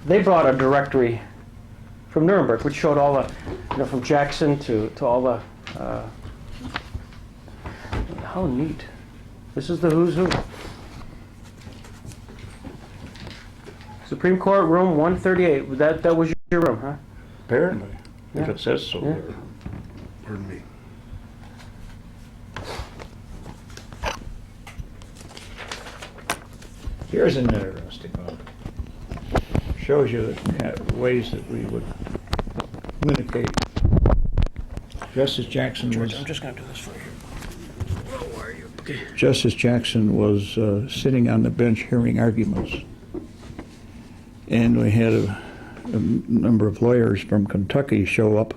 they brought a directory from Nuremberg, which showed all the, from Jackson to all the, how neat. This is the who's who. Supreme Court, room 138. That was your room, huh? Apparently, if Yeah. it says so Yeah. there. Pardon me. Here's an interesting one. Shows you the kind of ways that we would communicate. Justice Jackson was. I'm just going to do this for you. Where are you? Okay. Justice Jackson was sitting on the bench hearing arguments, and we had a number of lawyers from Kentucky show up.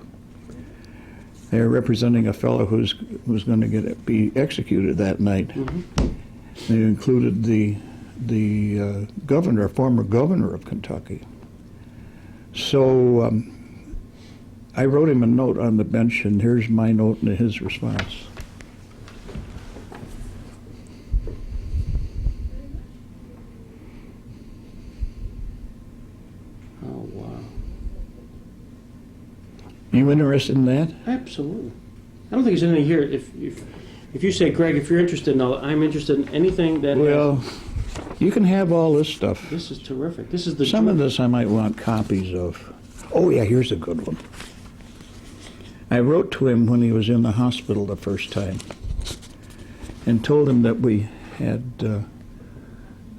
They were representing a fellow who's going to be executed that night. Mm-hmm. They included the governor, former governor of Kentucky. So I wrote him a note on the bench, and here's my note and his response. Oh, wow. You interested in that? Absolutely. I don't think there's anything here. If you say, Greg, if you're interested in all, I'm interested in anything that. Well, you can have all this stuff. This is terrific. This is the. Some of this I might want copies of. Oh, yeah, here's a good one. I wrote to him when he was in the hospital the first time and told him that we had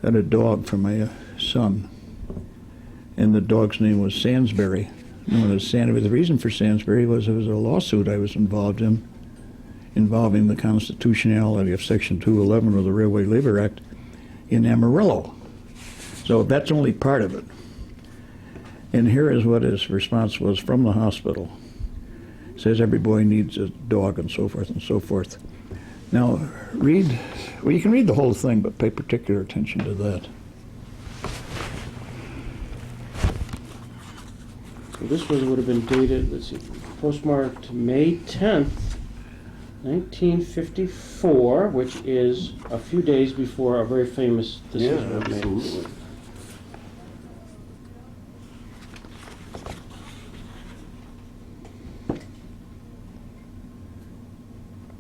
a dog for my son, and the dog's name was Sansbury, known as Sansbury. The reason for Sansbury was it was a lawsuit I was involved in involving the constitutionality of Section 211 of the Railway Labor Act in Amarillo. So that's only part of it. And here is what his response was from the hospital. It says every boy needs a dog and so forth and so forth. Now, you can read the whole thing, but pay particular attention to that. So this would have been dated, let's see, postmarked May 10th, 1954, which is a few days before a very famous decision was made. Absolutely.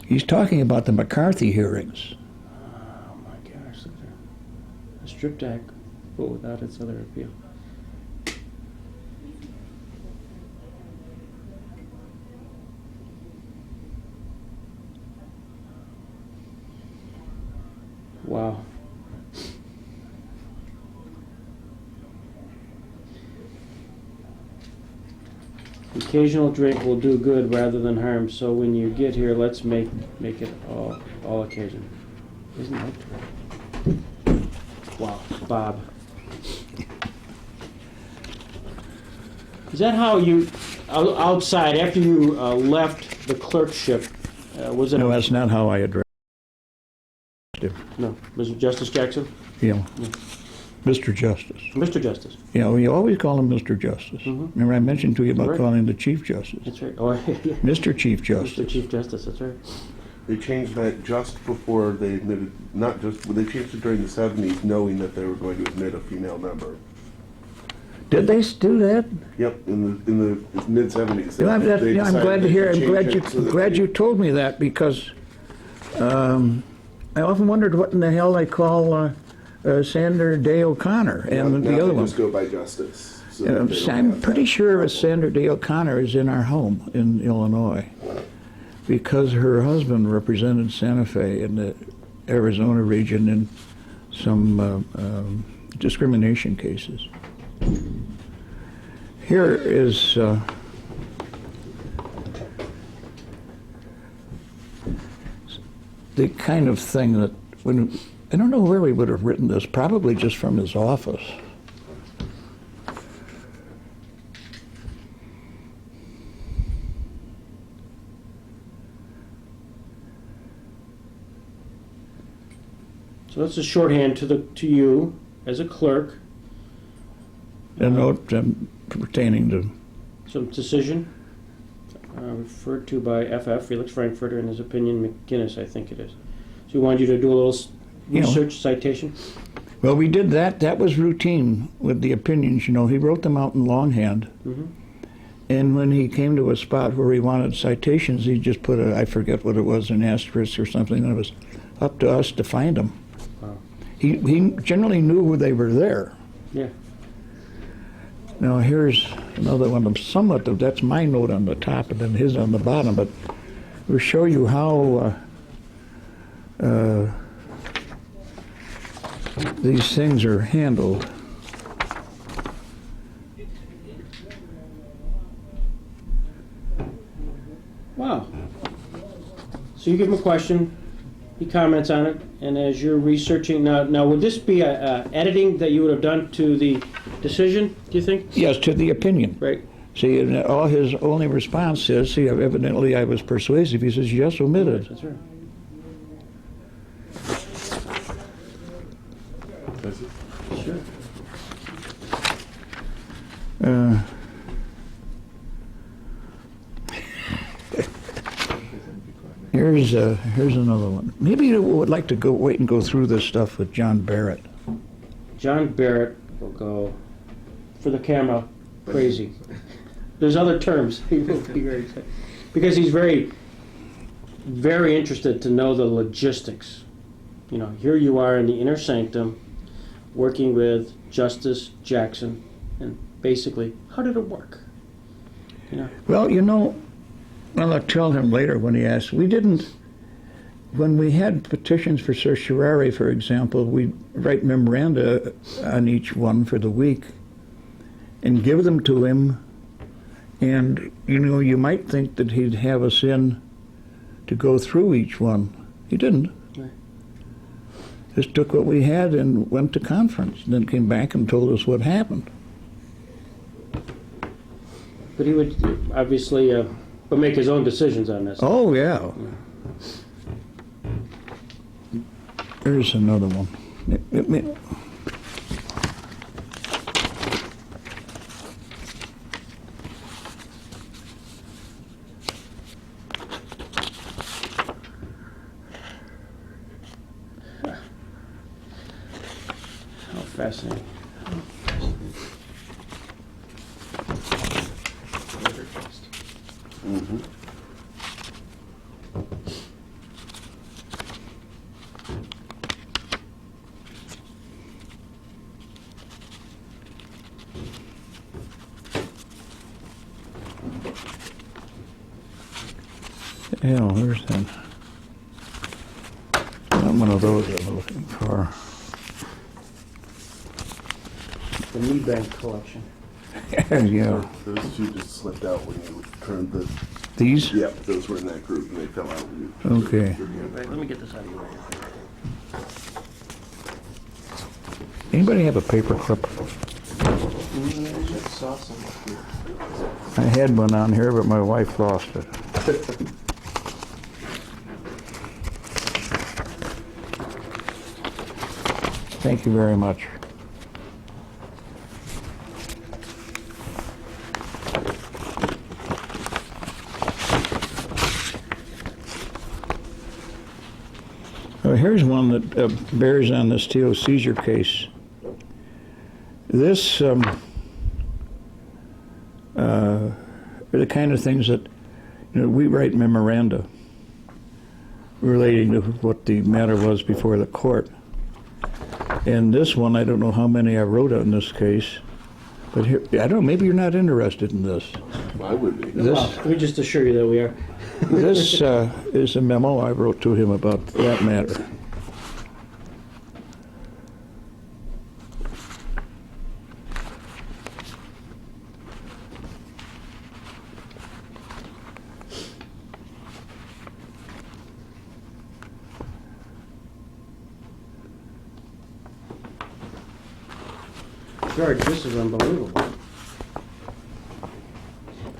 He's talking about the McCarthy hearings. Oh my gosh, look there. A stripped act, but without its other appeal. Wow. Occasional drink will do good rather than harm, so when you get here, let's make it all occasion. Isn't that true? Wow, Bob. Is that how you, outside, after you left the clerkship, was it? No, that's not how I addressed him. No, Mr. Justice Jackson? Yeah. Mr. Justice. Mr. Justice. Yeah, we always call him Mr. Justice. Mhm. Remember I mentioned to you about Right. calling him the Chief Justice. That's right. Oh, yeah. Mr. Chief Justice. Mr. Chief Justice, that's right. They changed that just before they admitted, not just, they changed it during the 70s, knowing that they were going to admit a female member. Did they do that? Yep, in the mid-70s. I'm glad to hear. I'm glad you told me that, because I often wondered what in the hell they call Sandra Day O'Connor and the other one. Just go by justice. So that they don't I'm have pretty that sure trouble. Sandra Day O'Connor is in our home in Illinois, because her husband represented Santa Fe in the Arizona region in some discrimination cases. Here is the kind of thing that, when I don't know where he would have written this, probably just from his office. So that's a shorthand to you as a clerk. A note pertaining to Some decision referred to by FF, Felix Frankfurter, in his opinion, McGinnis, I think it is. So he wanted you to do a little research citation? Well, we did that. That was routine with the opinions. You know, he wrote them out in longhand. Mm-hmm. And when he came to a spot where he wanted citations, he just put I forget what it was, an asterisk or something, and it was up to us to find them. Wow. He generally knew who they were there. Yeah. Now here's another one of somewhat of, that's my note on the top and then his on the bottom, but we'll show you how these things are handled. Wow. So you give him a question, he comments on it, and as you're researching, now would this be a editing that you would have done to the decision, do you think? Yes, to the opinion. Right. See, and all his only response is, see, evidently I was persuasive. He says, yes, omitted. That's right. That's it. Sure. Here's another one. Maybe you would like to wait and go through this stuff with John Barrett. John Barrett will go, for the camera, crazy. There's other terms. He will be very excited. Because he's very, very interested to know the logistics. You know, here you are in the inner sanctum, working with Justice Jackson, and basically, how did it work? You know. Well, you know, I'll tell him later when he asks. We didn't, when we had petitions for certiorari, for example, we'd write memoranda on each one for the week and give them to him. And, you know, you might think that he'd have us in to go through each one. He didn't. Right. Just took what we had and went to conference, and then came back and told us what happened. But he would obviously but make his own decisions on this. Oh, yeah. There's another one. How fascinating. Mm-hmm. Yeah, where's that? Not one of those I'm looking for. The Niebank collection. Yeah. Those two just slipped out when you turned the. These? Yeah, those were in that group and they fell out. When you Okay. Right, let me get this out of your way. Anybody have a paper clip? I had one on here, but my wife lost it. Thank you very much. Here's one that bears on this Theo seizure case. This are the kind of things that, you know, we write memoranda relating to what the matter was before the court. And this one, I don't know how many I wrote on this case, but here, I don't know, maybe you're not interested in this. I would be. This, Well, let me just assure you that we are. this is a memo I wrote to him about that matter. George, this is unbelievable.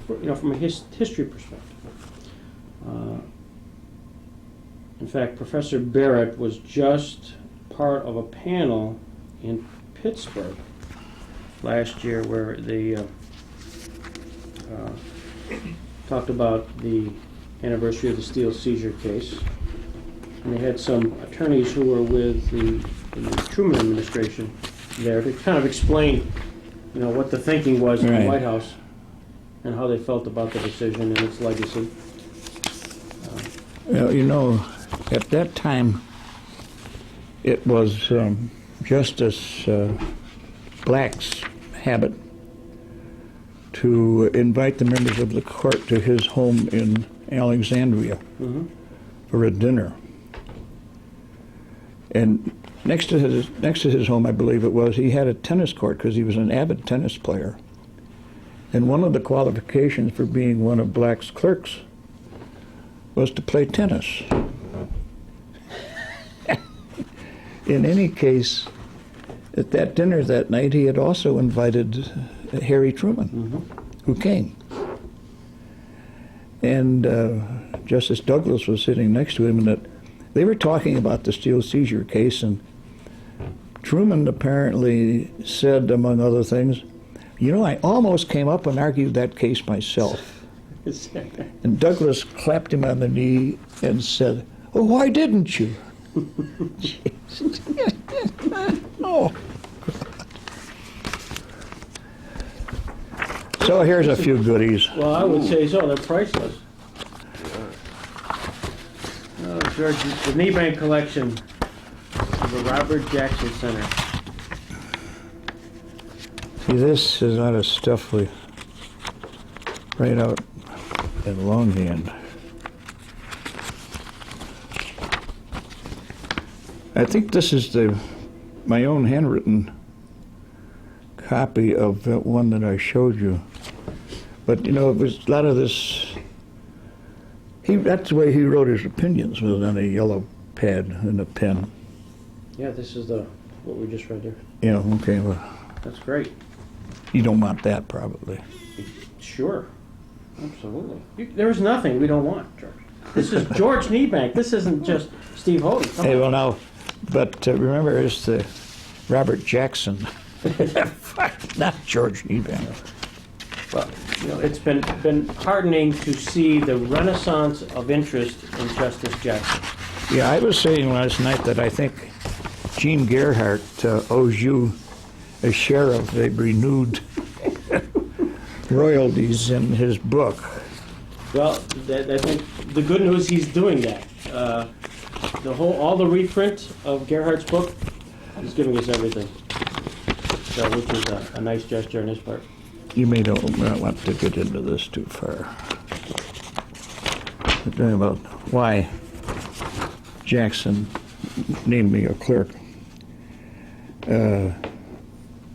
You know, from a history perspective. In fact, Professor Barrett was just part of a panel in Pittsburgh last year where they talked about the anniversary of the Steele seizure case. And they had some attorneys who were with the in the Truman administration there to kind of explain, what the thinking was in the Right. White House and how they felt about the decision and its legacy. Well, at that time, it was Justice Black's habit to invite the members of the court to his home in Alexandria for a dinner. And next to his home, I believe it was, he had a tennis court because he was an avid tennis player. And one of the qualifications for being one of Black's clerks was to play tennis. In any case, at that dinner that night, he had also invited Harry Truman, who came. And Justice Douglas was sitting next to him, and that they were talking about the steel seizure case, and Truman apparently said, among other things, I almost came up and argued that case myself. And Douglas clapped him on the knee and said, "Oh, why didn't you?" Oh. So here's a few goodies. Well, I would say so. They're priceless. George, the Niebank collection of the Robert Jackson Center. See, this is out of stuff we write out in longhand. I think this is my own handwritten copy of that one that I showed you. But it was a lot of this. That's the way he wrote his opinions, was on a yellow pad and a pen. Yeah, this is what we just read there. Yeah, okay, well, That's great. you don't want that probably. Sure. Absolutely. There's nothing we don't want, George. This is George Niebank. This isn't just Steve Hody. Come Hey, on. well now, but remember, it's the Robert Jackson, not George Niebank. Well, it's been heartening to see the renaissance of interest in Justice Jackson. Yeah, I was saying last night that I think Gene Gerhardt owes you a share of the renewed royalties in his book. Well, I think the good news, he's doing that. All the reprint of Gerhardt's book, he's giving us everything. So, which is a nice gesture on his part. You may not want to get into this too far. We're talking about why Jackson named me a clerk.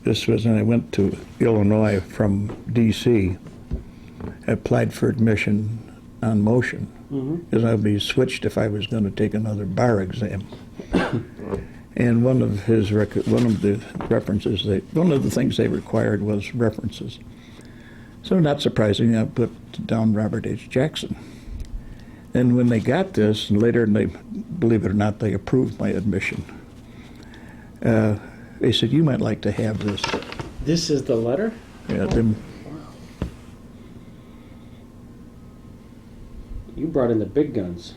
This was when I went to Illinois from D.C. I applied for admission on motion, because I'd be switched if I was going to take another bar exam. And one of the things they required was references. So not surprising, I put down Robert H. Jackson. And when they got this, and later, believe it or not, they approved my admission. They said, "You might like to have this." This is the letter? Yeah, You brought in the big guns.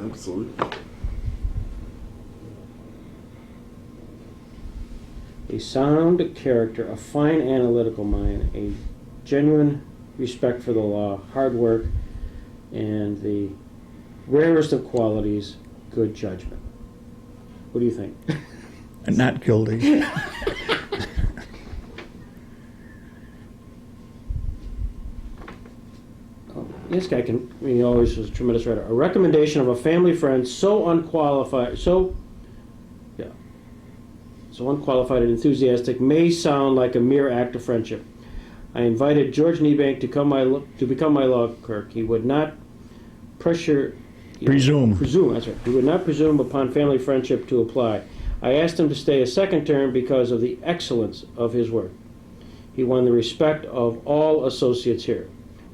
Absolutely. A sound character, a fine analytical mind, a genuine respect for the law, hard work, and the rarest of qualities, good judgment. What do you think? not guilty. This guy he always was a tremendous writer. A recommendation of a family friend so unqualified and enthusiastic may sound like a mere act of friendship. I invited George Niebank to become my law clerk. He would not Presume. That's right. He would not presume upon family friendship to apply. I asked him to stay a second term because of the excellence of his work. He won the respect of all associates here.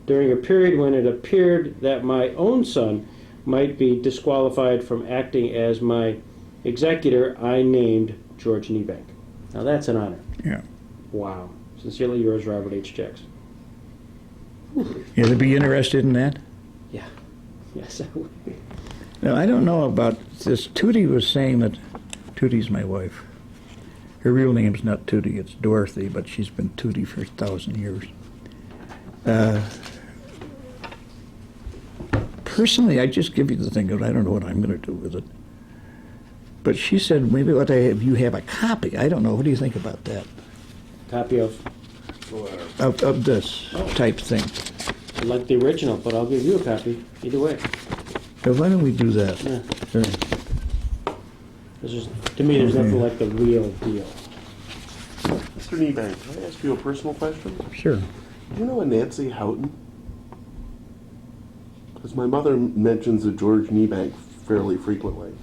During a period when it appeared that my own son might be disqualified from acting as my executor, I named George Niebank. Now that's an honor. Yeah. Wow. Sincerely yours, Robert H. Jackson. You'd be interested in that? Yeah. Yes, I would be. Now, I don't know about this. Tootie was saying that, Tootie's my wife, Her real name's not Tootie, it's Dorothy, but she's been Tootie for 1,000 years. Personally, I just give you the thing, I don't know what I'm going to do with it. But she said, maybe you have a copy. I don't know. What do you think about that? Copy of, Of this type thing. I like the original, but I'll give you a copy, either way. Well, why don't we do that? Yeah. Sure. This is, to me, there's nothing like the real deal. Mr. Niebank, can I ask you a personal question? Sure. Do you know a Nancy Houghton? Because my mother mentions a George Niebank fairly frequently.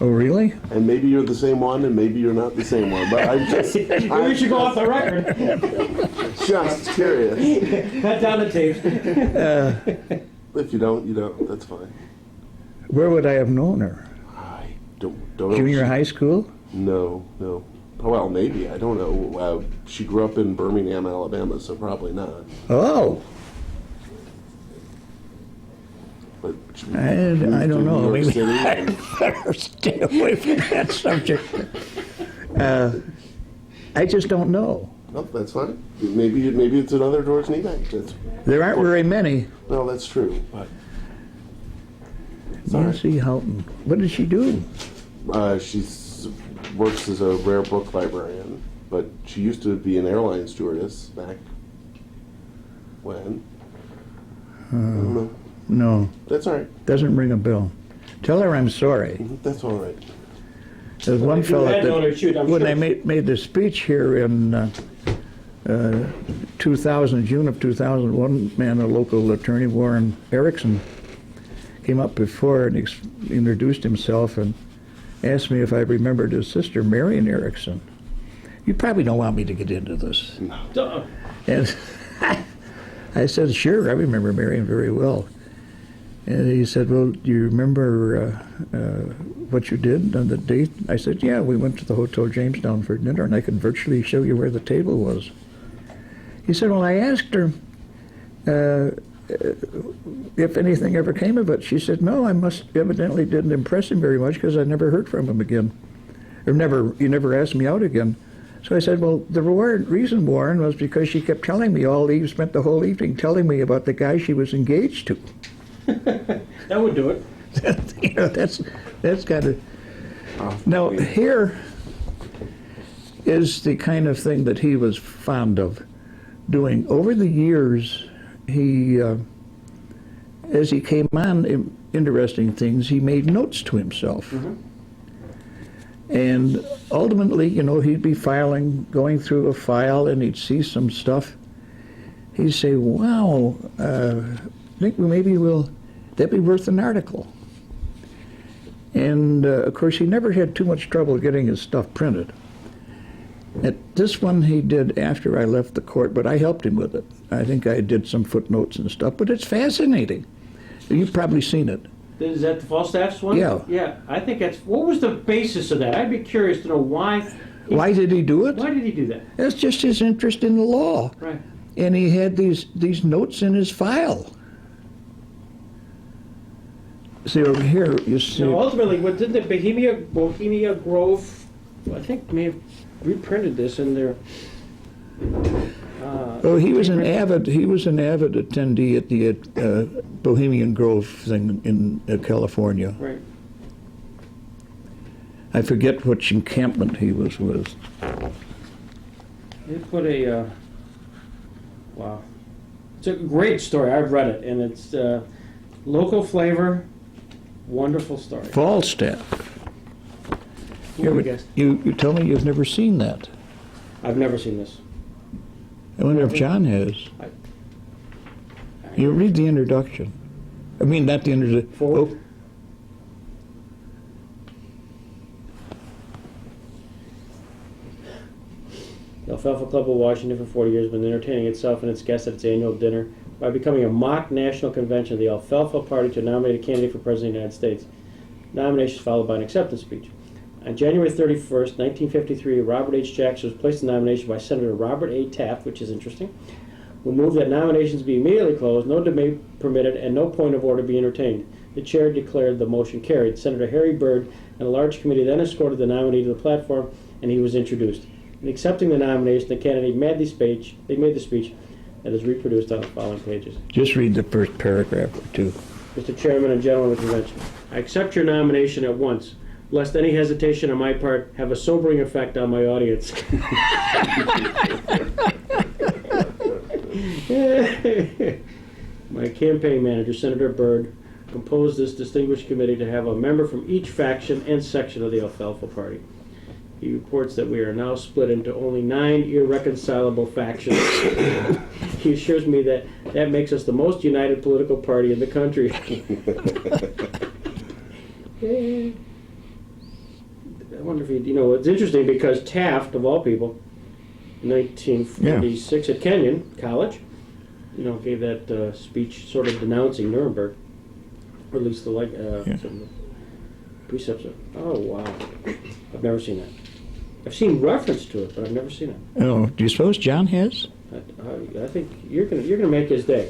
Oh, really? And maybe you're the same one, and maybe you're not the same one. But I'm just, Maybe we should go off the record. just curious. Cut down the tape. If you don't, you don't. That's fine. Where would I have known her? I don't know. Junior high school? No. Well, maybe. I don't know. She grew up in Birmingham, Alabama, so probably not. Oh, But she I moved don't to know. New York Maybe City I and- better stay away from that subject. I just don't know. No, that's fine. Maybe it's another George Niebank. There aren't very many. No, that's true. But sorry. Nancy Houghton. What did she do? She works as a rare book librarian, but she used to be an airline stewardess back when. I don't know. No, That's all right. doesn't ring a bell. Tell her I'm sorry. That's all right. There's one If you fellow had known her, shoot, I'm when sure. I made the speech here in 2000, June of 2001, man, a local attorney, Warren Erickson, came up before and introduced himself and asked me if I remembered his sister, Marion Erickson. You probably don't want me to get into this. Duh. And I said, sure, I remember Marion very well. And he said, well, do you remember what you did on the date? I said, yeah, we went to the Hotel Jamestown for dinner, and I could virtually show you where the table was. He said, well, I asked her if anything ever came of it. She said, no, I must evidently didn't impress him very much because I never heard from him again. Or he never asked me out again. So I said, well, the reason, Warren, was because she kept telling me spent the whole evening telling me about the guy she was engaged to. That would do it. You know, that's got to. Now, here is the kind of thing that he was fond of doing. Over the years, he, as he came on interesting things, he made notes to himself. Mm-hmm. And ultimately, you know, he'd be going through a file, and he'd see some stuff. He'd say, wow, I think maybe that'd be worth an article. And, of course, he never had too much trouble getting his stuff printed. This one he did after I left the court, but I helped him with it. I think I did some footnotes and stuff, but it's fascinating. You've probably seen it. Is that the Falstaff's one? Yeah. Yeah, I think that's, what was the basis of that? I'd be curious to know why. Why did he do it? Why did he do that? That's just his interest in the law. Right. And he had these notes in his file. See over here, you see. Now, ultimately, what did the Bohemia Grove, I think may have reprinted this in their. Oh, he was an avid attendee at the Bohemian Grove thing in California. Right. I forget which encampment he was with. They put a. Wow. It's a great story. I've read it, and it's local flavor. Wonderful story. Falstaff. Who would guess? You tell me you've never seen that. I've never seen this. I wonder if John has. You read the introduction. I mean, not the introduction. Forward? The Alfalfa Club of Washington for 40 years has been entertaining itself and its guests at its annual dinner by becoming a mock national convention of the Alfalfa Party to nominate a candidate for President of the United States. Nominations followed by an acceptance speech. On January 31st, 1953, Robert H. Jackson was placed in nomination by Senator Robert A. Taft, which is interesting, who moved that nominations be immediately closed, no debate permitted, and no point of order be entertained. The chair declared the motion carried. Senator Harry Byrd and a large committee then escorted the nominee to the platform, and he was introduced. In accepting the nomination, the candidate made the speech that is reproduced on the following pages. Just read the first paragraph or two. Mr. Chairman and gentlemen of the convention, I accept your nomination at once, lest any hesitation on my part have a sobering effect on my audience. My campaign manager, Senator Byrd, composed this distinguished committee to have a member from each faction and section of the Alfalfa Party. He reports that we are now split into only 9 irreconcilable factions. He assures me that that makes us the most united political party in the country. I wonder if it's interesting because Taft, of all people, in 1946 at Kenyon College, gave that speech sort of denouncing Nuremberg, or at least the precepts of. Oh, wow. I've never seen that. I've seen reference to it, but I've never seen it. Oh, do you suppose John has? I think you're gonna make his day.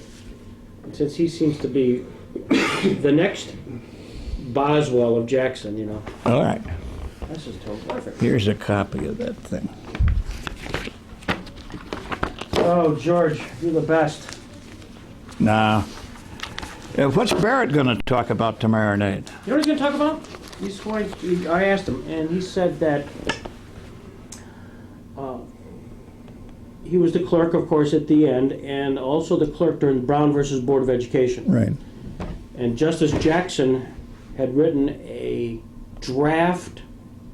And since he seems to be the next Boswell of Jackson, All right. This is totally perfect. Here's a copy of that thing. Oh, George, you're the best. Now, what's Barrett going to talk about tomorrow night? You know what he's going to talk about? I asked him, and he said that he was the clerk, of course, at the end, and also the clerk during Brown versus Board of Education. Right. And Justice Jackson had written a draft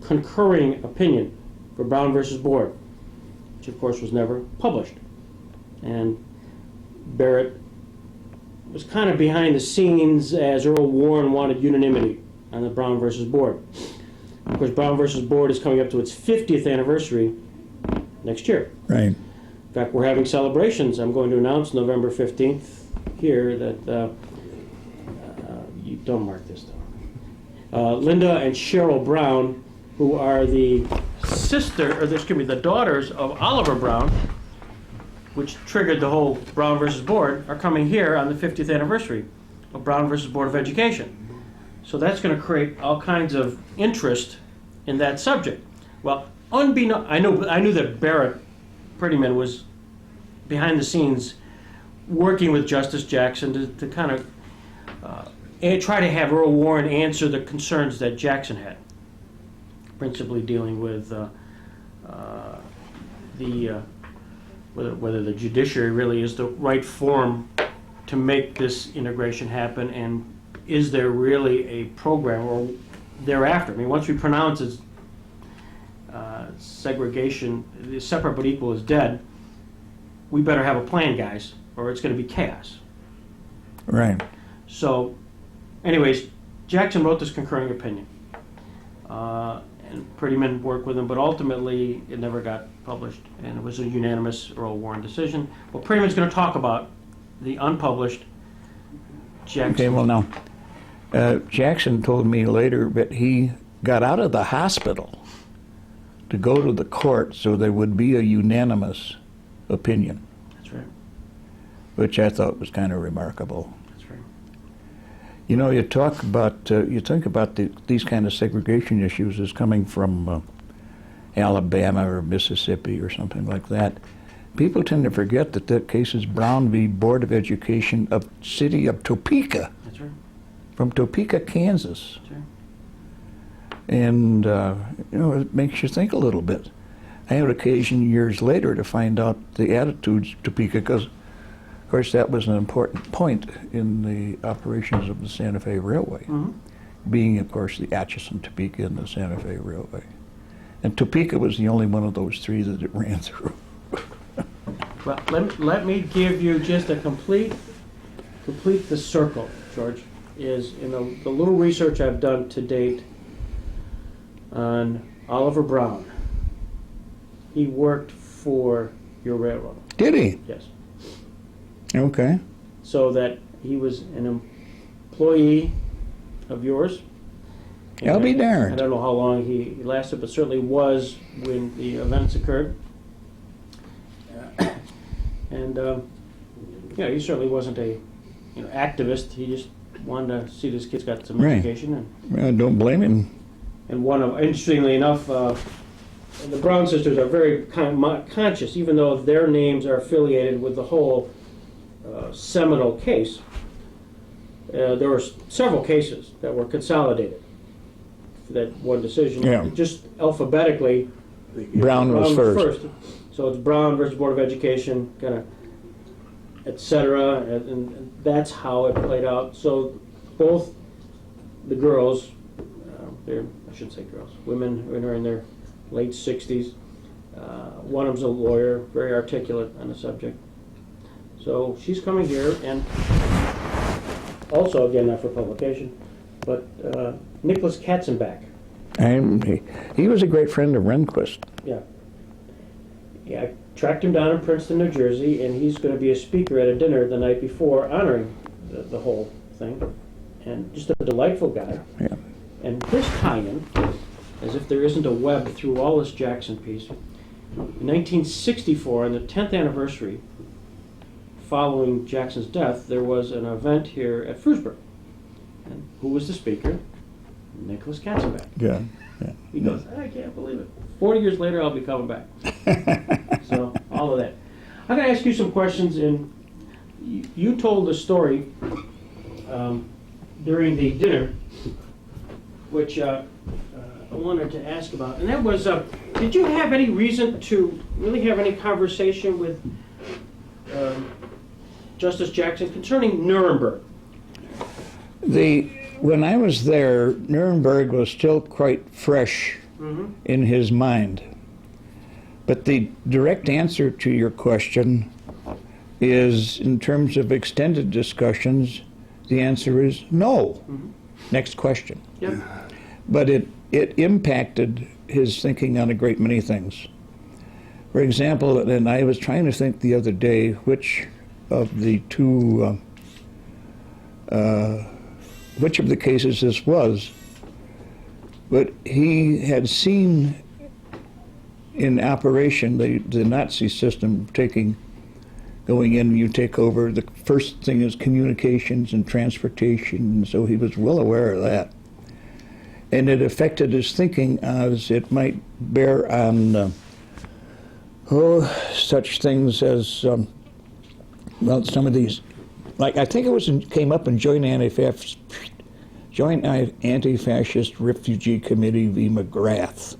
concurring opinion for Brown versus Board, which of course was never published. And Barrett was kind of behind the scenes as Earl Warren wanted unanimity on the Brown versus Board. Of course, Brown versus Board is coming up to its 50th anniversary next year. Right. In fact, we're having celebrations. I'm going to announce November 15th here that, you don't mark this though. Linda and Cheryl Brown, who are the the daughters of Oliver Brown, which triggered the whole Brown versus Board, are coming here on the 50th anniversary of Brown versus Board of Education. So that's going to create all kinds of interest in that subject. Well, I knew that Barrett Prettyman was behind the scenes working with Justice Jackson to kind of try to have Earl Warren answer the concerns that Jackson had, principally dealing with whether the judiciary really is the right forum to make this integration happen, and is there really a program or thereafter? I mean, once we pronounce it, segregation, separate but equal, is dead, we better have a plan, guys, or it's going to be chaos. Right. So, anyways, Jackson wrote this concurring opinion, and Prettyman worked with him, but ultimately it never got published, and it was a unanimous Earl Warren decision. Well, Prettyman's going to talk about the unpublished Jackson. Okay, well now, Jackson told me later that he got out of the hospital to go to the court so there would be a unanimous opinion. That's right. Which I thought was kind of remarkable. That's right. You know, you think about these kind of segregation issues as coming from Alabama or Mississippi or something like that. People tend to forget that that case is Brown v. Board of Education of City of Topeka. That's right. From Topeka, Kansas. That's right. And, it makes you think a little bit. I had occasion years later to find out the attitudes of Topeka, because, of course, that was an important point in the operations of the Santa Fe Railway, being, of course, the Atchison, Topeka, and the Santa Fe Railway. And Topeka was the only one of those three that it ran through. Well, let me give you just a complete the circle, George, is in the little research I've done to date on Oliver Brown. He worked for your railroad. Did he? Yes. Okay. So that he was an employee of yours. I'll be I darned. don't know how long he lasted, but certainly was when the events occurred. And he certainly wasn't a activist. He just wanted to see this kid's got some Right. education. Well, don't blame him. And one of, interestingly enough, And the Brown sisters are very conscious, even though their names are affiliated with the whole seminal case. There were several cases that were consolidated for that one decision. Yeah. Just alphabetically, Brown was first. So it's Brown versus Board of Education, kind of, et cetera, and that's how it played out. So both the girls, I shouldn't say girls, women who are in their late 60s. One of them's a lawyer, very articulate on the subject. So she's coming here, and also, again, not for publication, but Nicholas Katzenbach. He was a great friend of Rehnquist. Yeah. Yeah, I tracked him down in Princeton, New Jersey, and he's going to be a speaker at a dinner the night before honoring the whole thing. And just a delightful guy. Yeah. And his tie-in, as if there isn't a web through all this Jackson piece, in 1964, on the 10th anniversary following Jackson's death, there was an event here at Frewsburg. And who was the speaker? Nicholas Katzenbach. Yeah. He goes, I can't believe it. 40 years later, I'll be coming back. So, all of that. I'm going to ask you some questions, and you told a story during the dinner, which I wanted to ask about, and that was, did you have any reason to really have any conversation with Justice Jackson concerning Nuremberg? When I was there, Nuremberg was still quite fresh in his mind. But the direct answer to your question is, in terms of extended discussions, the answer is no. Next question. Yep. But it impacted his thinking on a great many things. For example, and I was trying to think the other day which of the two, which of the cases this was, but he had seen in operation the Nazi system going in, you take over. The first thing is communications and transportation, so he was well aware of that. And it affected his thinking as it might bear on such things as, some of these, like I think came up in Joint Anti-Fascist Refugee Committee v. McGrath.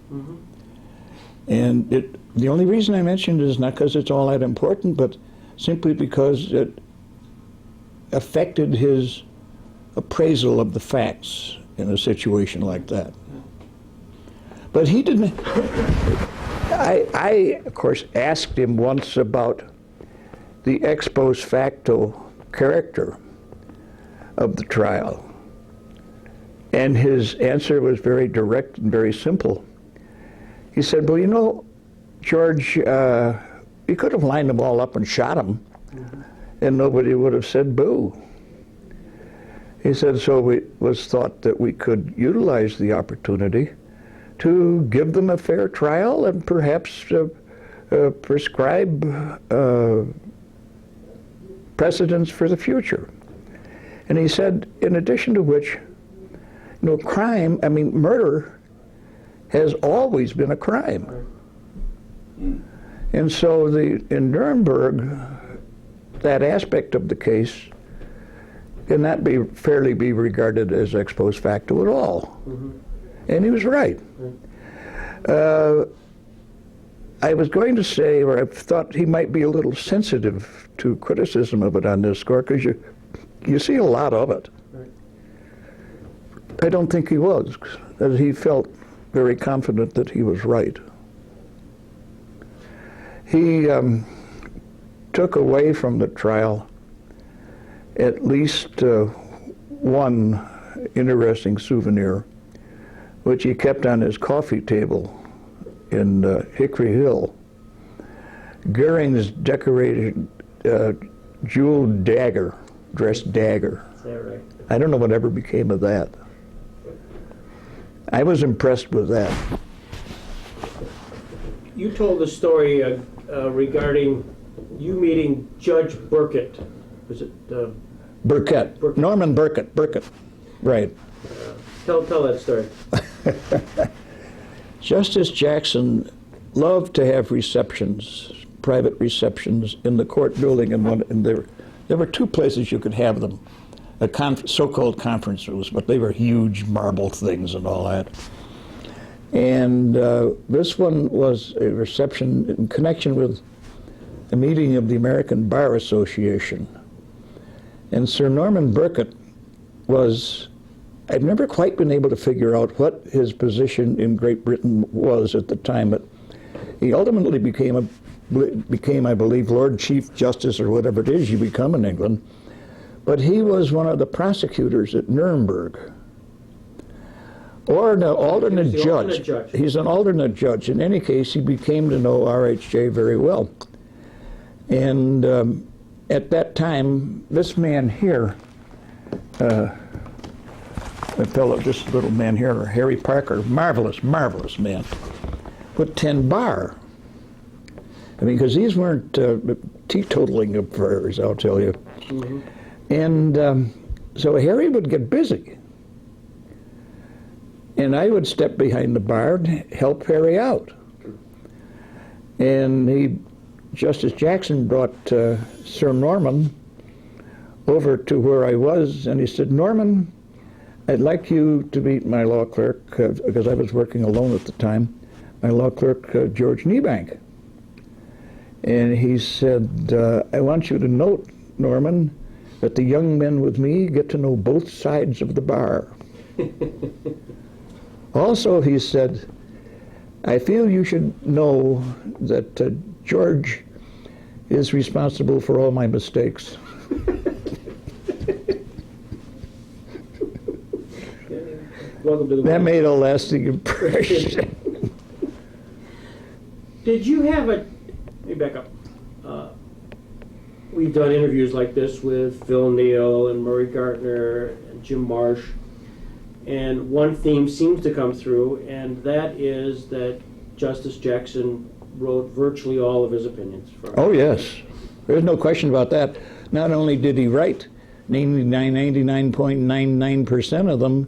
And the only reason I mentioned it is not because it's all that important, but simply because it affected his appraisal of the facts in a situation like that. But he didn't. I of course, asked him once about the ex post facto character of the trial. And his answer was very direct and very simple. He said, well, you know, George, you could have lined them all up and shot them, and nobody would have said boo. He said, so it was thought that we could utilize the opportunity to give them a fair trial and perhaps prescribe precedents for the future. And he said, in addition to which, murder has always been a crime. And so in Nuremberg, that aspect of the case cannot fairly be regarded as ex post facto at all. And he was right. I was going to say, or I thought he might be a little sensitive to criticism of it on this score, because you see a lot of it. I don't think he was, as he felt very confident that he was right. He took away from the trial at least one interesting souvenir, which he kept on his coffee table in Hickory Hill. Goering's decorated jeweled dagger, dressed dagger. Is that right? I don't know whatever became of that. I was impressed with that. You told the story regarding you meeting Judge Burkett. Was it? Burkett. Norman Burkett. Right. Tell that story. Justice Jackson loved to have receptions, private receptions in the court building, and there were two places you could have them, so-called conference rooms, but they were huge marble things and all that. And this one was a reception in connection with a meeting of the American Bar Association. And Sir Norman Burkett was, I've never quite been able to figure out what his position in Great Britain was at the time, but he ultimately became, I believe, Lord Chief Justice or whatever it is you become in England. But he was one of the prosecutors at Nuremberg. Or an alternate judge. He's an alternate judge. In any case, he became to know RHJ very well. And at that time, this man here, this little man here, Harry Parker, marvelous man, put 10 bar. I mean, because these weren't teetotaling affairs, I'll tell you. Mm-hmm. And so Harry would get busy. And I would step behind the bar and help Harry out. And Justice Jackson brought Sir Norman over to where I was, and he said, "Norman, I'd like you to meet my law clerk," because I was working alone at the time, my law clerk, George Niebank. And he said, "I want you to note, Norman, that the young men with me get to know both sides of the bar." Also, he said, "I feel you should know that George is responsible for all my mistakes." Welcome to the That made a lasting impression. Did you have let me back up. We've done interviews like this with Phil Neal and Murray Gartner and Jim Marsh, and one theme seems to come through, and that is that Justice Jackson wrote virtually all of his opinions. Oh, yes. There's no question about that. Not only did he write 99.99% of them,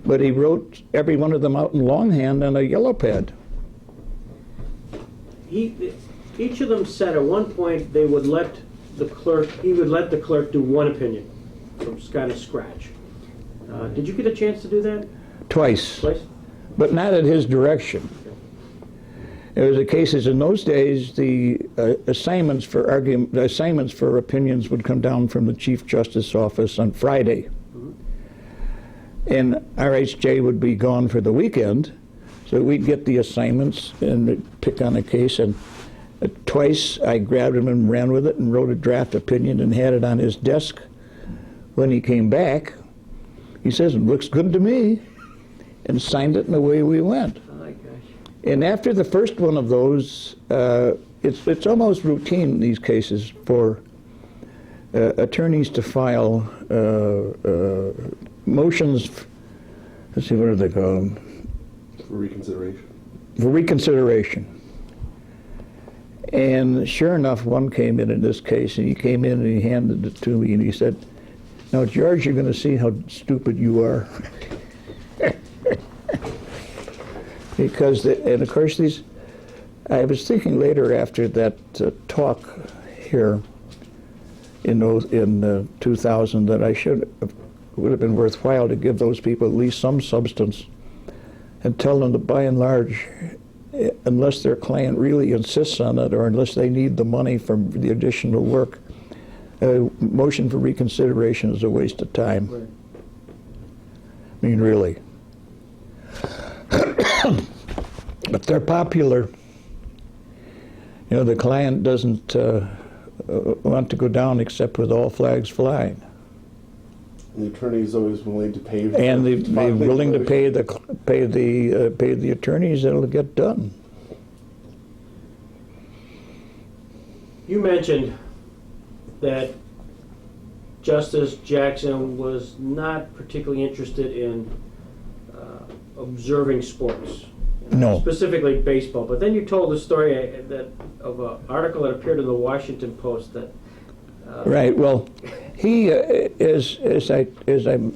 but he wrote every one of them out in longhand on a yellow pad. Each of them said at one point he would let the clerk do one opinion from kind of scratch. Did you get a chance to do that? Twice. But not at his direction. There was a cases in those days, the assignments for opinions would come down from the Chief Justice office on Friday. Mm-hmm. And RHJ would be gone for the weekend, so we'd get the assignments and pick on a case. And twice I grabbed him and ran with it and wrote a draft opinion and had it on his desk. When he came back, he says, "It looks good to me," and signed it, and away we went. And after the first one of those, it's almost routine in these cases for attorneys to file motions. Let's see, what do they call them? For reconsideration. For reconsideration. And sure enough, one came in this case, and he came in and he handed it to me, and he said, "Now, George, you're going to see how stupid you are." Because, and of course, I was thinking later after that talk here in 2000 that would have been worthwhile to give those people at least some substance and tell them that by and large, unless their client really insists on it or unless they need the money from the additional work, a motion for reconsideration is a waste of time. Right. I mean, really. But they're popular. You know, the client doesn't want to go down except with all flags flying. And the attorney is always willing to pay. And they're willing to pay the attorneys that'll get done. You mentioned that Justice Jackson was not particularly interested in observing sports. No. Specifically baseball. But then you told a story of an article that appeared in the Washington Post that. Right. Well, he, as I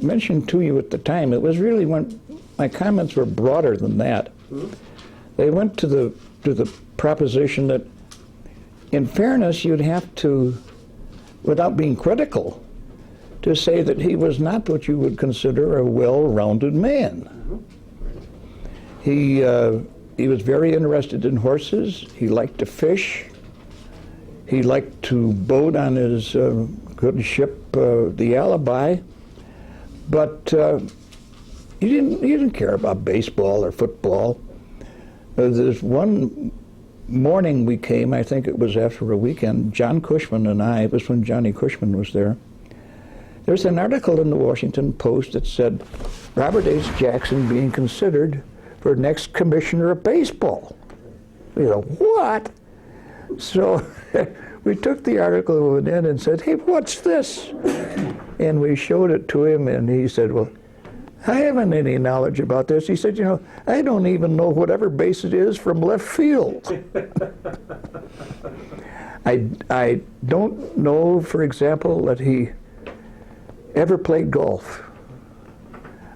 mentioned to you at the time, it was really when my comments were broader than that. Mm-hmm. They went to the to the proposition that, in fairness, you'd have to, without being critical, to say that he was not what you would consider a well-rounded man. He was very interested in horses. He liked to fish. He liked to boat on his good ship, the Alibi. But he didn't care about baseball or football. There's one morning we came, I think it was after a weekend, John Cushman and I, it was when Johnny Cushman was there. There's an article in the Washington Post that said, Robert H. Jackson being considered for next commissioner of baseball. You know, what? So we took the article in and said, hey, what's this? And we showed it to him, and he said, well, I haven't any knowledge about this. He said, you know, I don't even know whatever base it is from left field. I don't know, for example, that he ever played golf.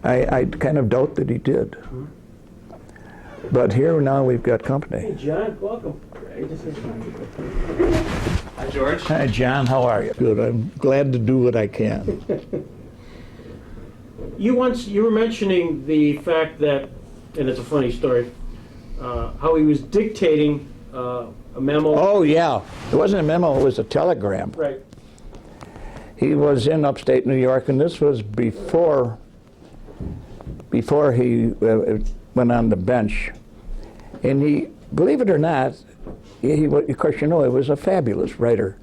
I kind of doubt that he did. But here now we've got company. Hey, John, welcome. Great to see you. Hi, George. Hi, John. How are you? Good. I'm glad to do what I can. You were mentioning the fact that, and it's a funny story, how he was dictating a memo. Oh, yeah. It wasn't a memo. It was a telegram. Right. He was in upstate New York, and this was before he went on the bench. And he, believe it or not, of course, you know, he was a fabulous writer,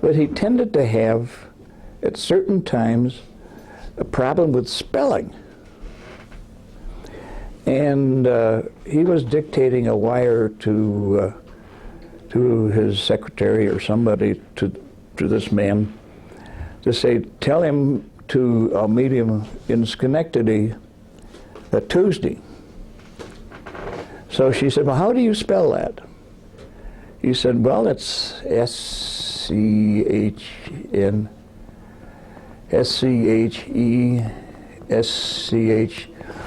but he tended to have, at certain times, a problem with spelling. And he was dictating a wire to his secretary or somebody, to this man, to say, tell him I'll meet him in Schenectady Tuesday. So she said, well, how do you spell that? He said, well, it's S-C-H-E-S-C-H.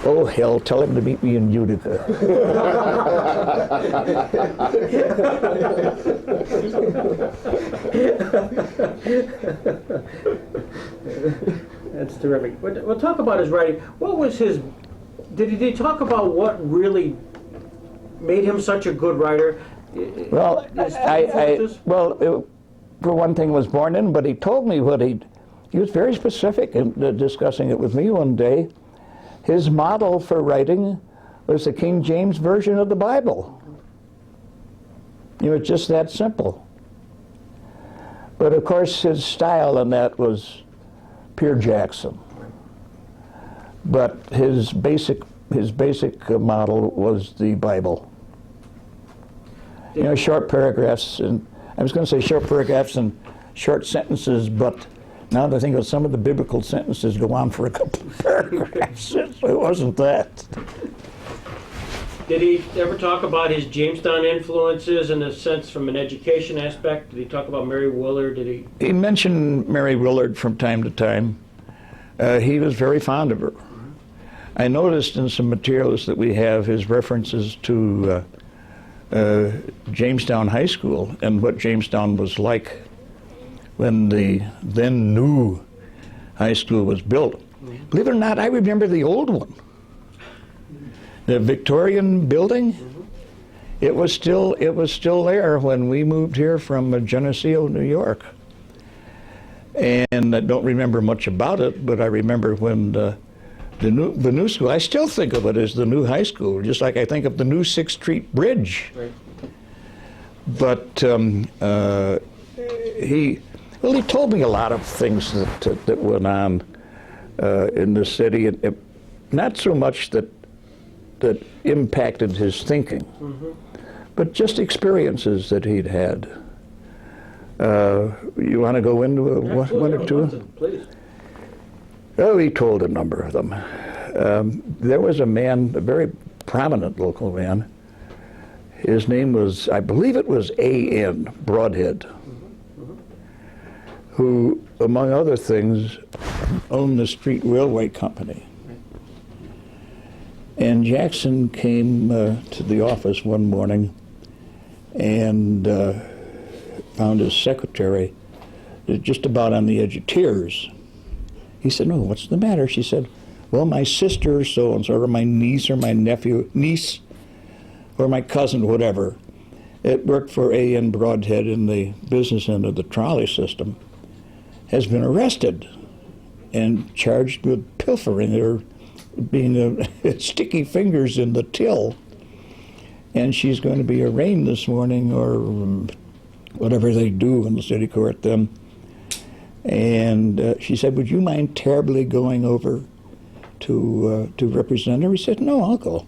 Oh, hell, tell him to meet me in Utica. That's terrific. We'll talk about his writing. What was his, did he talk about what really made him such a good writer? Well, for one thing, was born in, but he told me he was very specific in discussing it with me one day. His model for writing was the King James Version of the Bible. You know, it's just that simple. But of course, his style in that was pure Jackson. But his basic model was the Bible. You know, short paragraphs, and I was going to say short paragraphs and short sentences, but now that I think of some of the biblical sentences go on for a couple of paragraphs. It wasn't that. Did he ever talk about his Jamestown influences in a sense from an education aspect? Did he talk about Mary Willard? He mentioned Mary Willard from time to time. He was very fond of her. I noticed in some materials that we have his references to Jamestown High School and what Jamestown was like when the then new high school was built. Believe it or not, I remember the old one. The Victorian building, it was still there when we moved here from Geneseo, New York. And I don't remember much about it, but I remember when the new school, I still think of it as the new high school, just like I think of the new 6th Street Bridge. Right. But he told me a lot of things that went on in the city, and not so much that impacted his thinking, but just experiences that he'd had. You want to go into one or two? Please. Oh, he told a number of them. There was a man, a very prominent local man. His name was, I believe it was A.N. Broadhead, who, among other things, owned the Street Railway Company. And Jackson came to the office one morning and found his secretary just about on the edge of tears. He said, "No, what's the matter?" She said, "Well, my sister so-and-so, or my niece or my niece, or my cousin, whatever, it worked for A.N. Broadhead in the business end of the trolley system, has been arrested and charged with pilfering or being sticky fingers in the till. And she's going to be arraigned this morning, or whatever they do in the city court then." And she said, "Would you mind terribly going over to represent her?" He said, "No, I'll go."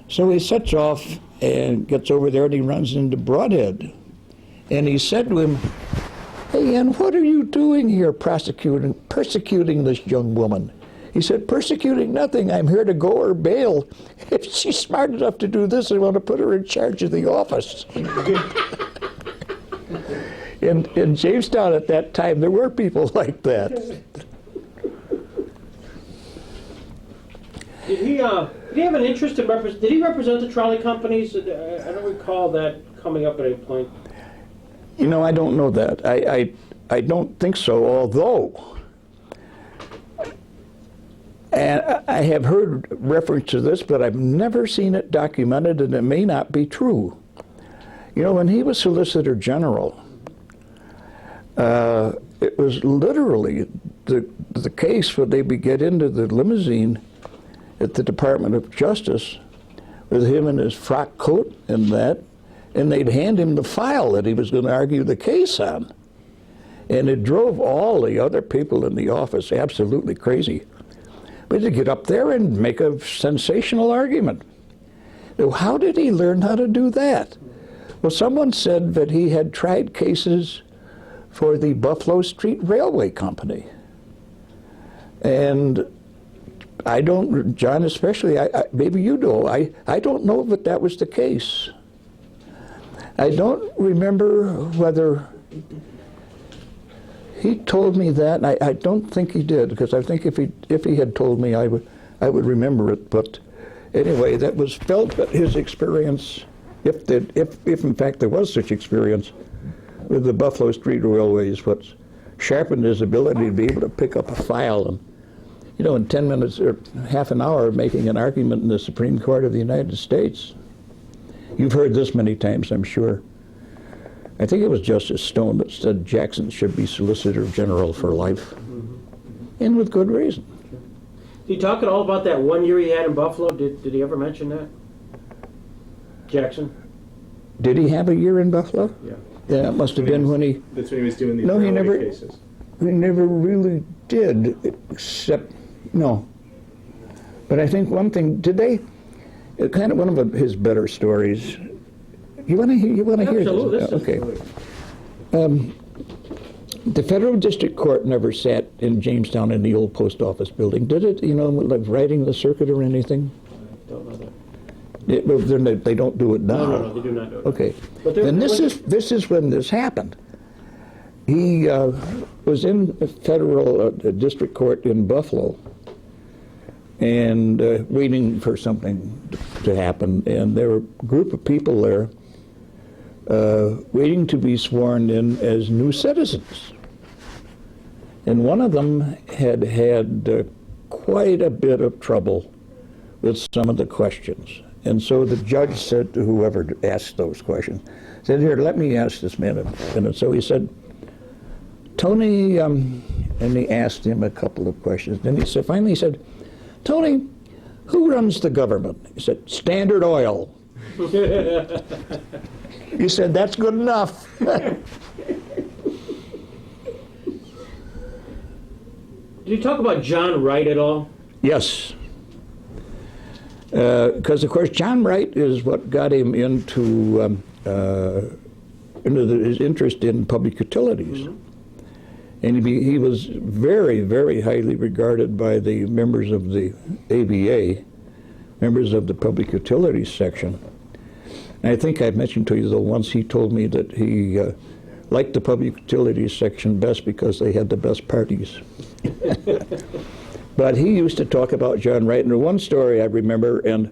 So he sets off and gets over there, and he runs into Broadhead. And he said to him, "Hey, Ann, what are you doing here persecuting this young woman?" He said, "Persecuting nothing. I'm here to go her bail. If she's smart enough to do this, I want to put her in charge of the office." In Jamestown at that time, there were people like that. Did he have an interest in did he represent the trolley companies? I don't recall that coming up at any point. You know, I don't know that. I don't think so, although, and I have heard reference to this, but I've never seen it documented, and it may not be true. You know, when he was Solicitor General, it was literally the case when they would get into the limousine at the Department of Justice with him in his frock coat and that, and they'd hand him the file that he was going to argue the case on. And it drove all the other people in the office absolutely crazy. We had to get up there and make a sensational argument. Now, how did he learn how to do that? Well, someone said that he had tried cases for the Buffalo Street Railway Company. And I don't, John especially, maybe you know, I don't know if that was the case. I don't remember whether he told me that. I don't think he did, because I think if he had told me, I would remember it. But anyway, that was felt that his experience, if in fact there was such experience with the Buffalo Street Railways, what sharpened his ability to be able to pick up a file and, you know, in 10 minutes or half an hour making an argument in the Supreme Court of the United States. You've heard this many times, I'm sure. I think it was Justice Stone that said Jackson should be Solicitor General for life, and with good reason. Did he talk at all about that 1 year he had in Buffalo? Did he ever mention that? Jackson? Did he have a year in Buffalo? Yeah. Yeah, it must have been when he... That's when he was doing these No, he never... cases. He never really did, except... No. But I think one thing... Did they... Kind of one of his better stories... You want to hear this? Okay. The Federal District Court never sat in Jamestown in the old post office building, did it? You know, like riding the circuit or anything? I don't know that. They don't do it now. No, they do not do it. Okay. And this is when this happened. He was in a federal district court in Buffalo and waiting for something to happen, and there were a group of people there waiting to be sworn in as new citizens. And one of them had had quite a bit of trouble with some of the questions. And so the judge said to whoever asked those questions, said, "Here, let me ask this man." And so he said, "Tony," and he asked him a couple of questions. Then he said, finally he said, "Tony, who runs the government?" He said, "Standard Oil." He said, "That's good enough." Did you talk about John Wright at all? Yes. Because, of course, John Wright is what got him into his interest in public utilities. Mm-hmm. And he was very, very highly regarded by the members of the ABA, members of the public utilities section. And I think I mentioned to you, though, once he told me that he liked the public utilities section best because they had the best parties. But he used to talk about John Wright. And one story I remember, and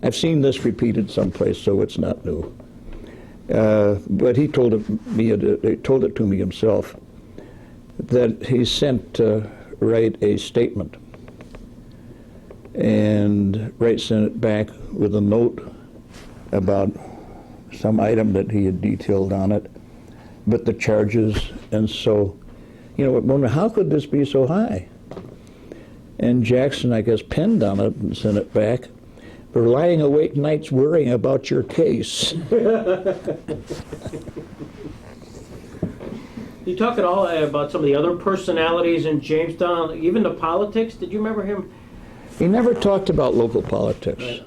I've seen this repeated someplace, so it's not new. But he told it to me himself, that he sent Wright a statement, and Wright sent it back with a note about some item that he had detailed on it, but the charges, and so, you know, wonder how could this be so high? And Jackson, I guess, penned on it and sent it back. For lying awake nights worrying about your case. You talk at all about some of the other personalities in Jamestown, even the politics? Did you remember him? He never talked about local politics, Right.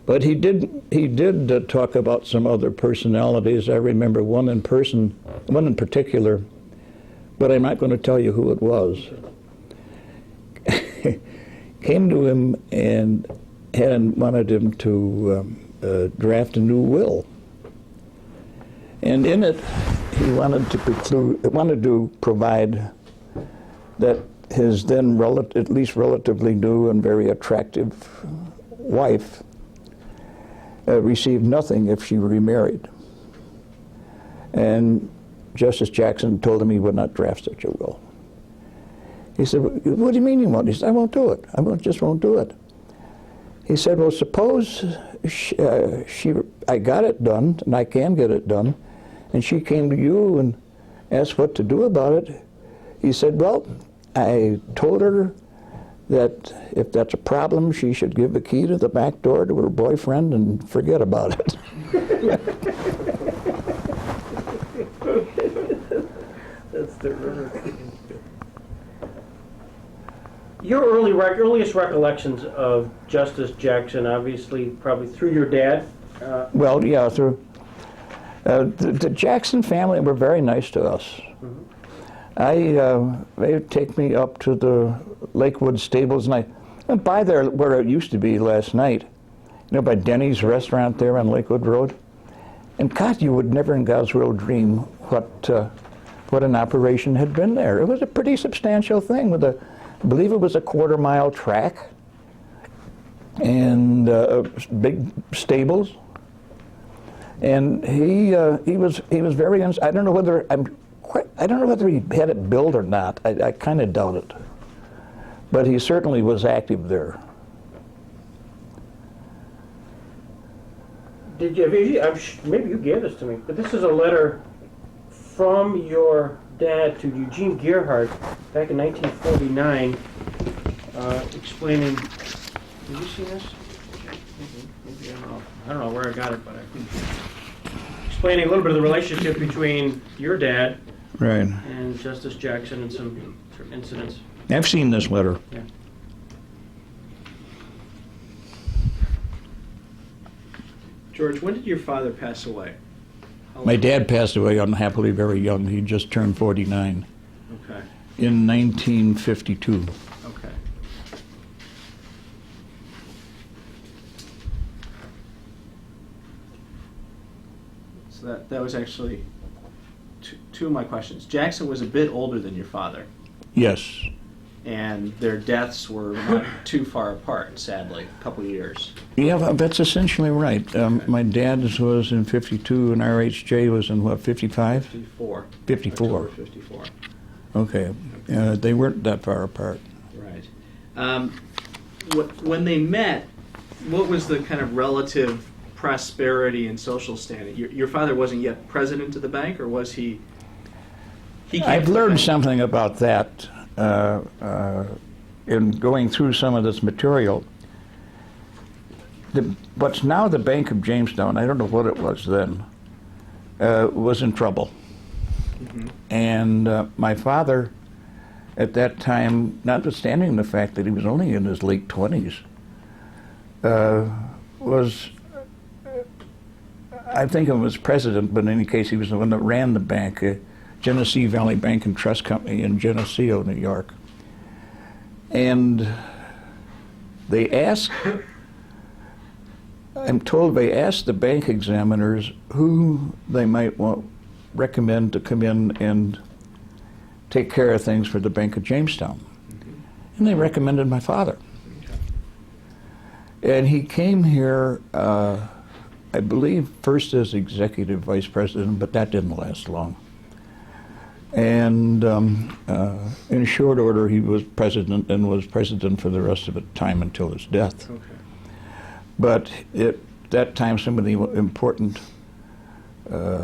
but he did talk about some other personalities. I remember one in particular, but I'm not going to tell you who it was. Came to him and wanted him to draft a new will, and in it he wanted to provide that his then at least relatively new and very attractive wife received nothing if she remarried. And Justice Jackson told him he would not draft such a will. He said, "What do you mean you won't?" He said, "I won't do it. Just won't do it." He said, "Well, suppose I got it done, and I can get it done, and she came to you and asked what to do about it." He said, "Well, I told her that if that's a problem, she should give the key to the back door to her boyfriend and forget about it." That's terrific. Your earliest recollections of Justice Jackson, obviously, probably through your dad. Well, yeah, through the Jackson family were very nice to us. They'd take me up to the Lakewood stables, and I went by there where it used to be last night, you know, by Denny's restaurant there on Lakewood Road. And God, you would never in God's world dream what an operation had been there. It was a pretty substantial thing with I believe it was a quarter-mile track and big stables. And he was very. I don't know whether he had it built or not. I kind of doubt it, but he certainly was active there. Did you? Maybe you gave this to me, but this is a letter from your dad to Eugene Gerhardt back in 1949, explaining. Did you see this? Maybe I don't know where I got it, but I think explaining a little bit of the relationship between your dad, Right. and Justice Jackson and some incidents. I've seen this letter. Yeah. George, when did your father pass away? My dad passed away unhappily very young. He just turned 49 Okay. in 1952. Okay. So that was actually two of my questions. Jackson was a bit older than your father, Yes. and their deaths were not too far apart, sadly, a couple of years. Yeah, that's essentially right. My dad's was in 52 and RHJ was in what, 55? 54. 54. October 54. Okay. They weren't that far apart. Right. When they met, what was the kind of relative prosperity and social standing? Your father wasn't yet president of the bank, or was he? I've learned something about that in going through some of this material. What's now the Bank of Jamestown, I don't know what it was then, was in trouble. Mm-hmm. And my father, at that time, notwithstanding the fact that he was only in his late 20s, was, I think he was president, but in any case, he was the one that ran the bank, Genesee Valley Bank and Trust Company in Geneseo, New York. And they asked, I'm told they asked the bank examiners who they might recommend to come in and take care of things for the Bank of Jamestown. And they recommended my father. And he came here I believe, first as executive vice president, but that didn't last long. And in short order, he was president and was president for the rest of the time until his death. Okay. But at that time, some of the important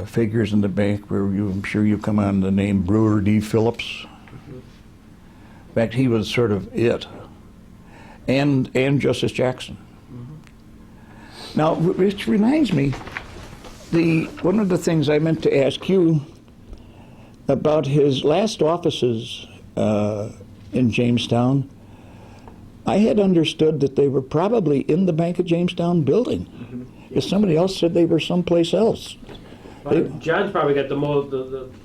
figures in the bank were, I'm sure you come on the name Brewer D. Phillips. Mm-hmm. In fact, he was sort of it. And Justice Jackson. Mm-hmm. Now, which reminds me, one of the things I meant to ask you about his last offices in Jamestown, I had understood that they were probably in the Bank of Jamestown building. Mm-hmm. If somebody else said they were someplace else. John's probably got the most,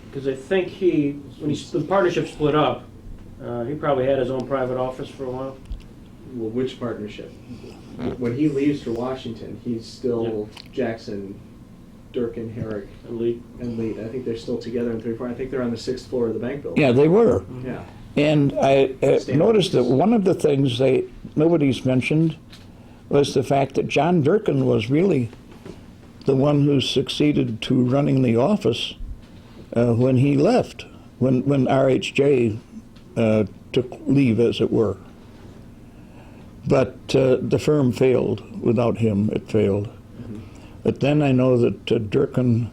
because I think when the partnership split up, he probably had his own private office for a while. Well, which partnership? When he leaves for Washington, he's still Jackson, Durkin, Herrick, And Lee. and Lee. I think they're still together in 3-4. I think they're on the 6th floor of the bank building. Yeah, they were. Yeah. And I noticed that one of the things nobody's mentioned was the fact that John Durkin was really the one who succeeded to running the office when he left, when RHJ took leave, as it were. But the firm failed. Without him, it failed. Mm-hmm. But then I know that Durkin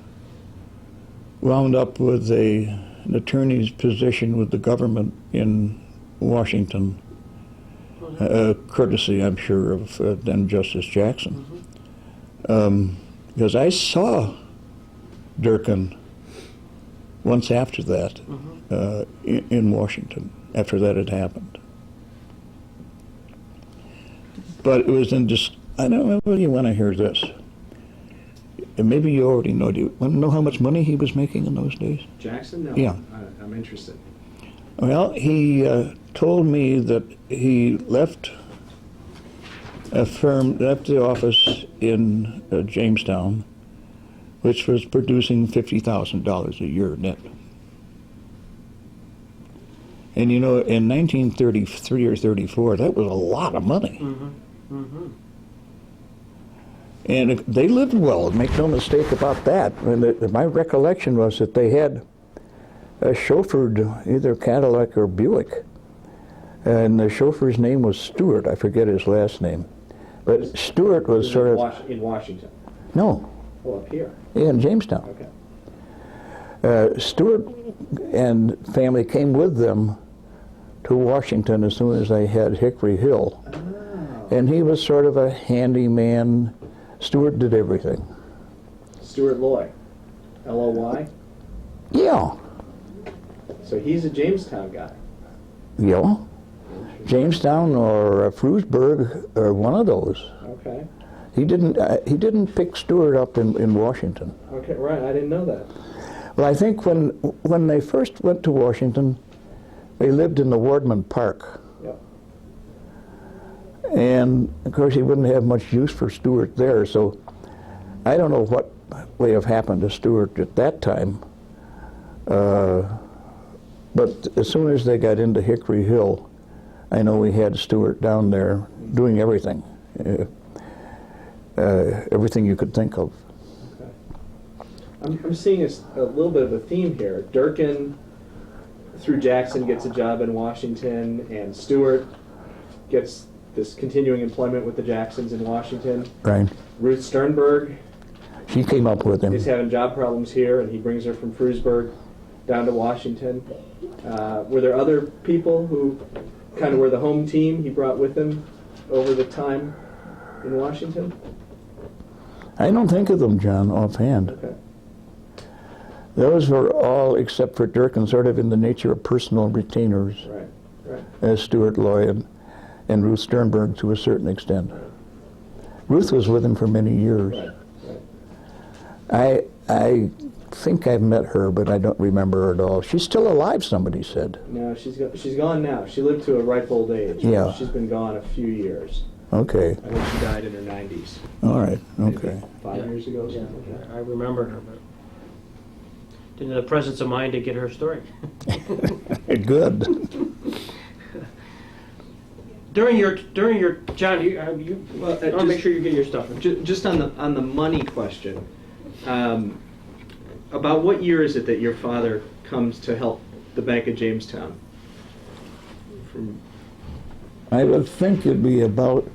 wound up with an attorney's position with the government in Washington, courtesy, I'm sure, of then Justice Jackson. Mm-hmm. Because I saw Durkin once after that in Washington, after that had happened. But it was I don't know whether you want to hear this. And maybe you already know. Do you want to know how much money he was making in those days? Jackson? No. Yeah. I'm interested. Well, he told me that he left the office in Jamestown, which was producing $50,000 a year net. And you know, in 1933 or 34, that was a lot of money. Mm-hmm. Mm-hmm. And they lived well, make no mistake about that. And my recollection was that they had a chauffeured either Cadillac or Buick, and the chauffeur's name was Stewart. I forget his last name. But Stewart was sort of... In Washington? No. Oh, up here? Yeah, in Jamestown. Okay. Stewart and family came with them to Washington as soon as they had Hickory Hill. Oh. And he was sort of a handyman. Stewart did everything. Stewart Loy. L-O-Y? Yeah. So he's a Jamestown guy. Yeah. Jamestown or Frewsburg or one of those. Okay. He didn't pick Stewart up in Washington. Okay, right. I didn't know that. Well, I think when they first went to Washington, they lived in the Wardman Park. Yep. And of course, he wouldn't have much use for Stewart there. So I don't know what may have happened to Stewart at that time. But as soon as they got into Hickory Hill, I know we had Stewart down there doing everything. Everything you could think of. Okay. I'm seeing a little bit of a theme here. Durkin, through Jackson, gets a job in Washington, and Stewart gets this continuing employment with the Jacksons in Washington. Right. Ruth Sternberg, She came up with him. he's having job problems here, and he brings her from Frewsburg down to Washington. Were there other people who kind of were the home team he brought with him over the time in Washington? I don't think of them, John, offhand. Okay. Those were all, except for Durkin, sort of in the nature of personal retainers, Right, right. as Stewart Loy and Ruth Sternberg to a certain extent. Ruth was with him for many years. Right, right. I think I've met her, but I don't remember her at all. She's still alive, somebody said. No, she's gone now. She lived to a ripe old age. Yeah. She's been gone a few years. Okay. I think she died in her 90s. All right. Maybe Okay. 5 years ago, Yeah, something like that. I remember her, but didn't have the presence of mind to get her story. Good. During your John, you Well, I want to make sure you get your stuff. Just on the money question, about what year is it that your father comes to help the Bank of Jamestown? From I would think it'd be about,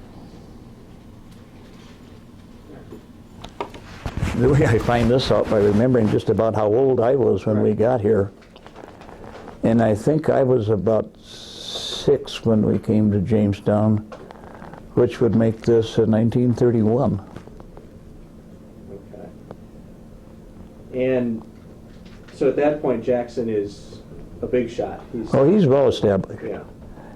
the way I find this out by remembering just about how old I was when we got here. And I think I was about 6 when we came to Jamestown, which would make this 1931. Okay. And so at that point, Jackson is a big shot. He's well established. Yeah.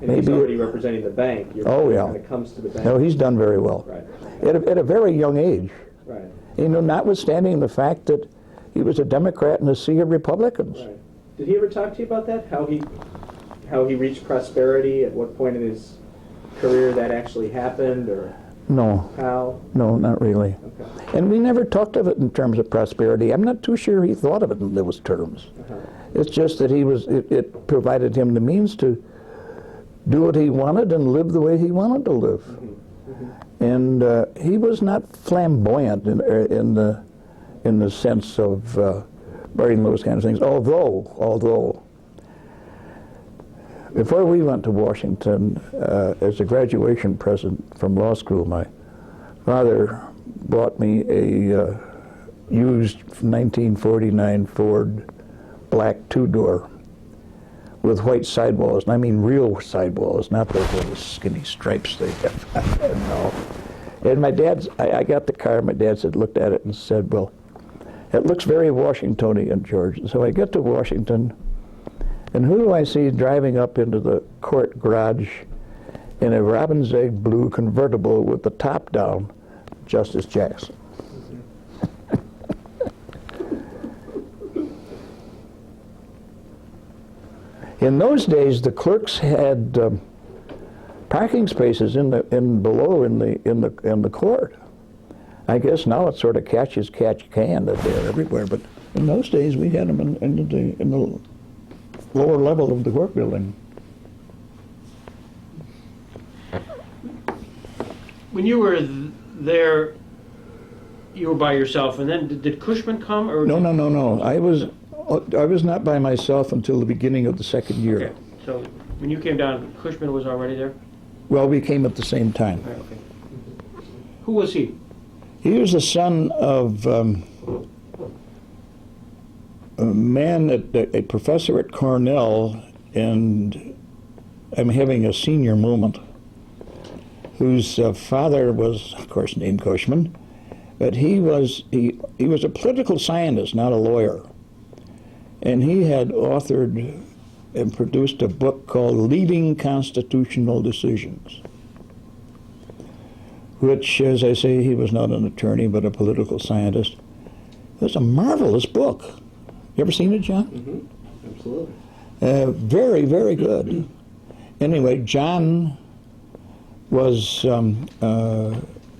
And he's already representing the bank. Your Oh, father yeah. When it comes to the bank. No, he's done very well. Right. At a very young age. Right. You know, notwithstanding the fact that he was a Democrat in a sea of Republicans. Right. Did he ever talk to you about that? How he reached prosperity? At what point in his career that actually happened, or No, how? no, not really. Okay. And we never talked of it in terms of prosperity. I'm not too sure he thought of it in those terms. Uh-huh. It's just that it provided him the means to do what he wanted and live the way he wanted to live. Mm-hmm. And he was not flamboyant in the sense of wearing those kinds of things. Although, before we went to Washington, as a graduation present from law school, my father bought me a used 1949 Ford black two-door with white sidewalls, and I mean real sidewalls, not those little skinny stripes they have. No. And I got the car, my dad looked at it and said, well, it looks very Washingtonian, George. And so I get to Washington, and who do I see driving up into the court garage in a robin's egg blue convertible with the top down? Justice Jackson. In those days, the clerks had parking spaces below in the court. I guess now it's sort of catch can that they're everywhere, but in those days we had them in the lower level of the court building. When you were there, you were by yourself, and then did Cushman come? Or No. I was not by myself until the beginning of the second year. Okay, so when you came down, Cushman was already there? Well, we came at the same time. Right, okay. Who was he? He was the son of a man, a professor at Cornell, and I'm having a senior moment, whose father was, of course, named Cushman, but he was a political scientist, not a lawyer. And he had authored and produced a book called Leading Constitutional Decisions, which, as I say, he was not an attorney but a political scientist. It was a marvelous book. You ever seen it, John? Mm-hmm. Absolutely. Very, very good. Anyway, John was,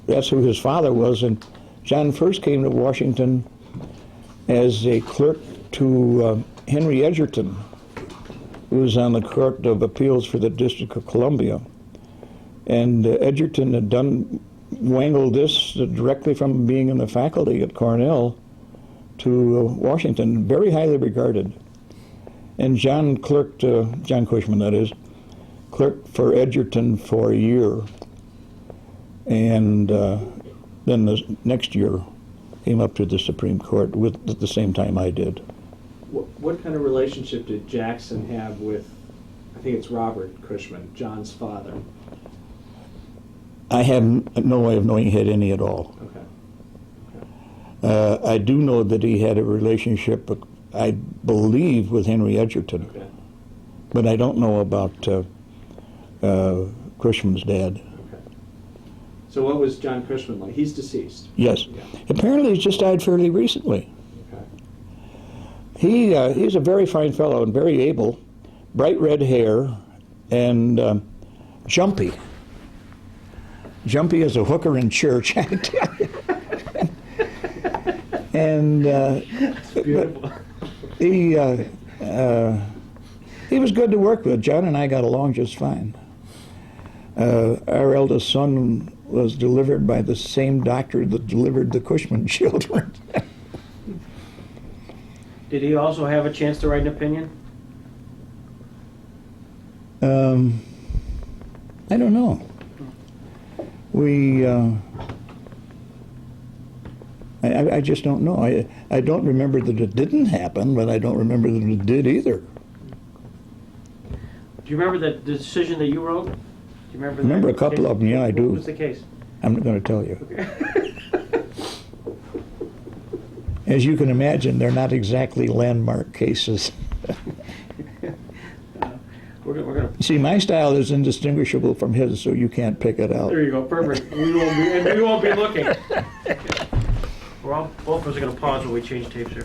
that's who his father was, and John first came to Washington as a clerk to Henry Edgerton, who was on the Court of Appeals for the District of Columbia. And Edgerton had wangled this directly from being in the faculty at Cornell to Washington, very highly regarded. And John Cushman, that is, clerked for Edgerton for a year. And then the next year came up to the Supreme Court at the same time I did. What kind of relationship did Jackson have with, I think it's Robert Cushman, John's father? I have no way of knowing he had any at all. Okay. I do know that he had a relationship, I believe, with Henry Edgerton. Okay. But I don't know about Cushman's dad. Okay. So what was John Cushman like? He's deceased. Yes. Yeah. Apparently he's just died fairly recently. Okay. He's a very fine fellow and very able, bright red hair, and jumpy. Jumpy as a hooker in church, I tell you. And Beautiful. he was good to work with. John and I got along just fine. Our eldest son was delivered by the same doctor that delivered the Cushman children. Did he also have a chance to write an opinion? I don't know. I just don't know. I don't remember that it didn't happen, but I don't remember that it did either. Do you remember the decision that you wrote? Do you remember? I remember that a couple case? of them, yeah, I do. What was the case? I'm not going to tell you. As you can imagine, they're not exactly landmark cases. We're gonna. See, my style is indistinguishable from his, so you can't pick it out. There you go. Perfect. We won't be looking. Both of us are gonna pause when we change tapes here.